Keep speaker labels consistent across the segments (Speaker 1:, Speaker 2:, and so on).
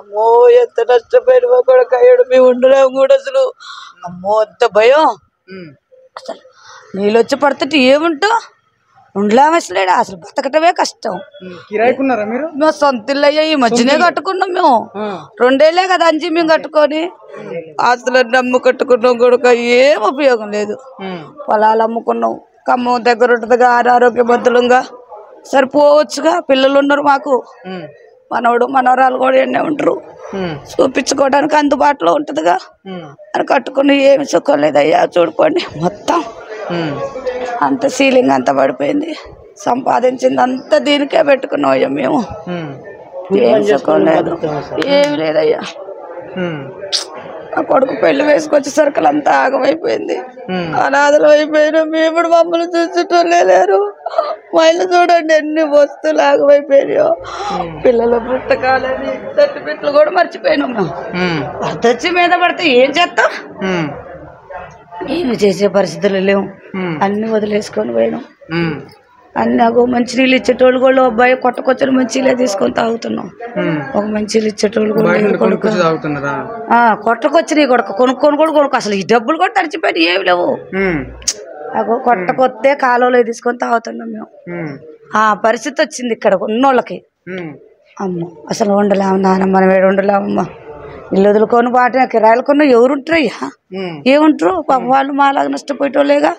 Speaker 1: అమ్మో ఎంత నష్టపోయిన కొడుకు అయ్యాడు. మేము ఉండలేము కూడా అసలు. అమ్మో అంత భయం అసలు. నీళ్ళు వచ్చి పడుతుంటే ఏముంటావు, ఉండలేము అసలేడా. అసలు బతకటమే కష్టం.
Speaker 2: కిరాయికున్నారా మీరు?
Speaker 1: మేము సొంత ఇల్లు అయ్యా ఈ మధ్యనే కట్టుకున్నాం. మేము 2 ఏళ్ళే కదా అంజి మేము కట్టుకొని. ఆస్తులన్నీ అమ్ము కట్టుకున్నాం కొడుక, ఏం ఉపయోగం లేదు. పొలాలు అమ్ముకున్నాం. ఖమ్మం దగ్గర ఉంటుందిగా, ఆరోగ్యవంతులంగా సరిపోవచ్చుగా. పిల్లలు ఉన్నారు మాకు, మనవడు మనవరాలు కూడా ఎన్నే ఉంటారు. చూపించుకోవడానికి అందుబాటులో ఉంటుందిగా అని కట్టుకుని ఏమి సుఖం లేదయ్యా. చూడుకోండి మొత్తం అంత సీలింగ్ అంతా పడిపోయింది. సంపాదించింది అంతా దీనికే పెట్టుకున్నాం అయ్యా మేము. ఏం సుఖం లేదు, ఏమి లేదయ్యా. ఆ కొడుకు పెళ్లి వేసుకొచ్చేసరికి అంతా ఆగమైపోయింది. అనాథలు అయిపోయినా మేము మమ్మల్ని చూసేటోళ్ళే లేరు. మా ఇల్లు చూడండి ఎన్ని వస్తువులు ఆగమైపోయినాయో. పిల్లల పుస్తకాలని సర్టిఫికెట్లు కూడా మర్చిపోయినాం మేము. అద్దొచ్చి మీద పడితే ఏం చేస్తాం, ఏమి చేసే పరిస్థితులు లేవు. అన్ని వదిలేసుకొని పోయినాం. అన్ని అగో మంచినీళ్ళు ఇచ్చేటోళ్ళు కూడా అబ్బాయి కొట్టకొచ్చిన మంచినీళ్ళే తీసుకొని తాగుతున్నాం. ఒక మంచినీళ్ళు ఇచ్చేటోళ్ళు కూడా కొట్టకొచ్చినాయి కొడుకు కొనుక్కొని కూడా కొనుక్కో. అసలు ఈ డబ్బులు కూడా తడిచిపోయి ఏమి లేవు. అగో కొట్టకొస్తే కాలువలో తీసుకొని తాగుతున్నాం మేము. ఆ పరిస్థితి వచ్చింది ఇక్కడ ఉన్నోళ్ళకి. అమ్మ అసలు ఉండలేము నాన్న, మనం ఏడు ఉండలేమమ్మా. ఇల్లు వదులుకొని బాట కిరాయిలు కొన్నా ఎవరుంటారయ్యా, ఏముంటారు పాప. వాళ్ళు మాలాగా నష్టపోయేటోళ్ళేగా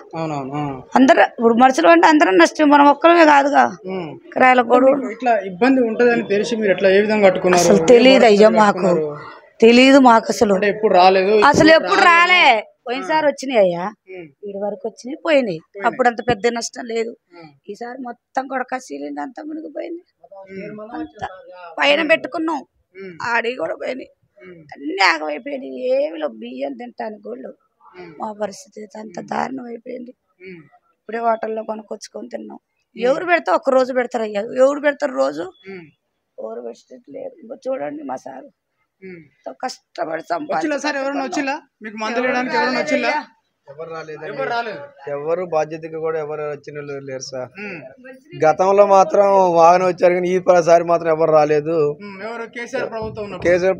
Speaker 1: అందరూ. ఇప్పుడు మనుషులు అంటే అందరం నష్టం, మనం ఒక్కరమే కాదుగా. కిరాయిలకు కూడా
Speaker 2: ఇబ్బంది ఉంటుందని తెలిసి మీరు ఎట్లా ఏ విధంగా కట్టుకున్నారు?
Speaker 1: అసలు తెలియదు అయ్యా, మాకు తెలియదు. మాకు అసలు
Speaker 2: ఎప్పుడు రాలేదు,
Speaker 1: అసలు ఎప్పుడు రాలే. పోయినసారి వచ్చినాయి అయ్యా, వీడి వరకు వచ్చినాయి పోయినాయి. అప్పుడు అంత పెద్ద నష్టం లేదు. ఈసారి మొత్తం కొడక సీలింగ్ అంతా మునిగిపోయింది. పైన పెట్టుకున్నాం, ఆడి కూడా పోయినాయి. అన్ని ఆగమైపోయినాయి. ఏమిలో బియ్యం తింటాను గోళ్ళు. మా పరిస్థితి అంత దారుణం అయిపోయింది. ఇప్పుడే హోటల్లో కొనుక్కొచ్చుకొని తిన్నాం. ఎవరు పెడతా ఒక్క రోజు పెడతారు అయ్యా, ఎవరు పెడతారు రోజు? ఎవరు పెట్టలేదు. ఇంకో చూడండి మా సారు కష్టపడి
Speaker 3: ఎవరు బాధ్యతగా కూడా ఎవరు వచ్చిన లేరు సార్. గతంలో మాత్రం బాగానే వచ్చారు కానీ ఈసారి మాత్రం ఎవరు రాలేదు. కేసీఆర్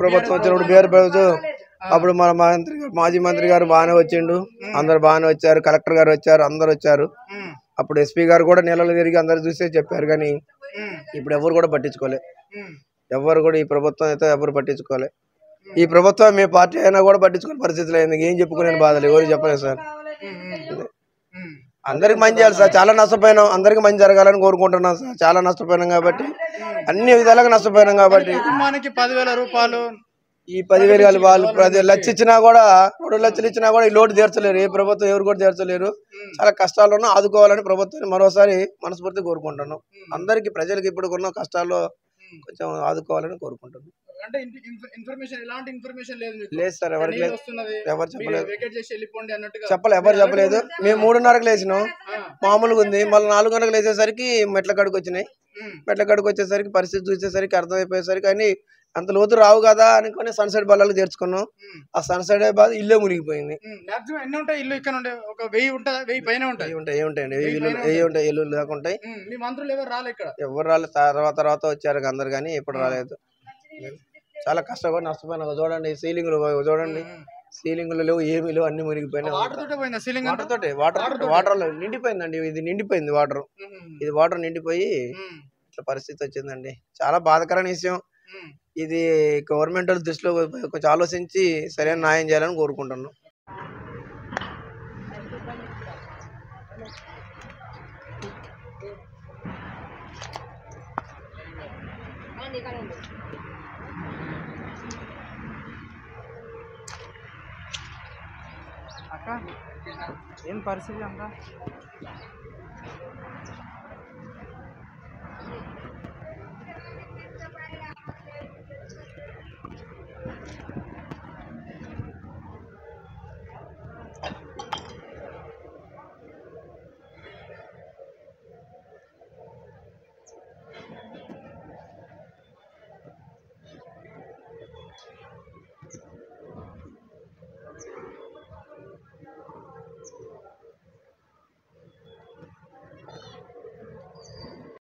Speaker 3: ప్రభుత్వం వచ్చినప్పుడు బీఆర్ ప్రభుత్వం అప్పుడు మన మాజీ మంత్రి గారు బాగానే వచ్చిండు. అందరు బాగానే వచ్చారు, కలెక్టర్ గారు వచ్చారు, అందరు వచ్చారు. అప్పుడు ఎస్పీ గారు కూడా నెలలు తిరిగి అందరు చూసే చెప్పారు. కానీ ఇప్పుడు ఎవరు కూడా పట్టించుకోలే. ఎవరు కూడా ఈ ప్రభుత్వం అయితే ఎవరు పట్టించుకోలే. ఈ ప్రభుత్వం మీ పార్టీ అయినా కూడా పట్టించుకునే పరిస్థితులు అయింది. ఏం చెప్పుకునే బాధలు ఎవరు చెప్పలేదు సార్. అందరికి మంచి చేయాలి సార్. చాలా నష్టపోయినాం, అందరికి మంచి జరగాలని కోరుకుంటున్నాం సార్. చాలా నష్టపోయినాం కాబట్టి, అన్ని విధాలుగా నష్టపోయినాం కాబట్టి
Speaker 2: 10,000 రూపాయలు
Speaker 3: ఈ 10,000 వాళ్ళు 10 లక్షలు ఇచ్చినా కూడా 2 లక్షలు ఇచ్చినా కూడా ఈ లోటు తీర్చలేరు. ఏ ప్రభుత్వం ఎవరు కూడా తీర్చలేరు. చాలా కష్టాలను ఆదుకోవాలని ప్రభుత్వాన్ని మరోసారి మనస్ఫూర్తి కోరుకుంటున్నాం. అందరికి ప్రజలకు ఇప్పుడు ఉన్న కష్టాల్లో కొంచెం ఆదుకోవాలని కోరుకుంటున్నాం. లేదు సార్, ఎవరికి లేదు, ఎవరు చెప్పలేదు. ఎవరు చెప్పలేదు. మేము 3:30కు లేచినాం, మామూలుగా ఉంది. మళ్ళీ 4 గంటలకు లేచేసరికి మెట్ల కాడికి వచ్చినాయి. మెట్ల కాడికి వచ్చేసరికి పరిస్థితి చూసేసరికి అర్థమైపోయేసరికి అని అంత లోతు రావు కదా అనుకుని సన్సెట్ బల్లాలు చేర్చుకున్నాం. ఆ సన్సెట్ బాధ ఇల్లే మునిగిపోయింది. ఇల్లు లేకుంటాయి. ఎవరు రాలేదు, తర్వాత వచ్చారు అందరు, కానీ ఎప్పుడు రాలేదు. చాలా కష్టపడి నష్టపోయినా. చూడండి సీలింగ్లు చూడండి, సీలింగ్లు లేవు, ఏమీ లేవు, అన్ని మునిగిపోయినాయి. వాటర్ నిండిపోయిందండి. ఇది నిండిపోయింది వాటర్. ఇది వాటర్ నిండిపోయి ఇట్లా పరిస్థితి వచ్చిందండి. చాలా బాధాకరమైన విషయం ఇది. గవర్నమెంట్ దృష్టిలో కొంచెం ఆలోచించి సరైన న్యాయం చేయాలని కోరుకుంటున్నాం.
Speaker 2: అక్క ఏం పరిస్థితి అంతా?